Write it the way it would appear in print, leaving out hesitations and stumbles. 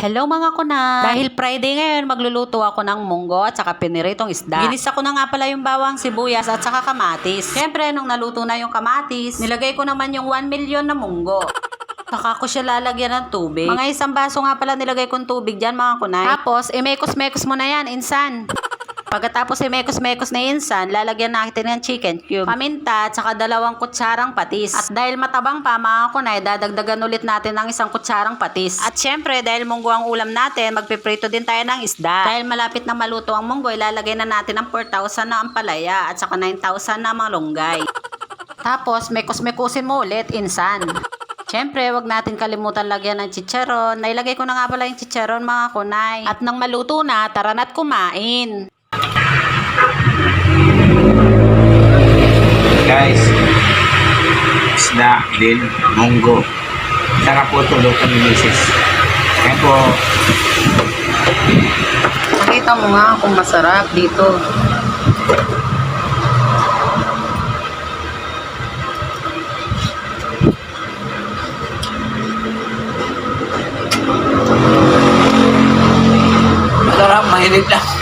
Hello mga kuna! Dahil Friday ngayon, magluluto ako ng munggo at saka piniritong isda. Ginisa ko na nga pala yung bawang, sibuyas at saka kamatis. Siyempre, nung naluto na yung kamatis, nilagay ko naman yung 1 million na munggo. Saka ko siya lalagyan ng tubig. Mga isang baso nga pala nilagay kong tubig dyan mga kunay. Tapos, imekos-mekos mo na yan, insan. Pagkatapos mekos-mekos na insan, lalagyan natin ng chicken cube, paminta, at saka 2 kutsarang patis. At dahil matabang pa mga kunay, dadagdagan ulit natin ng 1 kutsarang patis. At syempre, dahil munggo ang ulam natin, magpiprito din tayo ng isda. Dahil malapit na maluto ang munggo, ilalagay na natin ang 4,000 na ampalaya at saka 9,000 na malunggay. Tapos, mekos-mekosin mo ulit, insan. Siyempre, wag natin kalimutan lagyan ng chicharon. Nailagay ko na nga pala yung chicharon mga kunay. At nang maluto na, tara na't kumain. Guys, isda din, munggo. Sarap po ito luto ni Mrs. Kaya po, Pakita mo nga kung masarap dito. masarap, mahilig lang.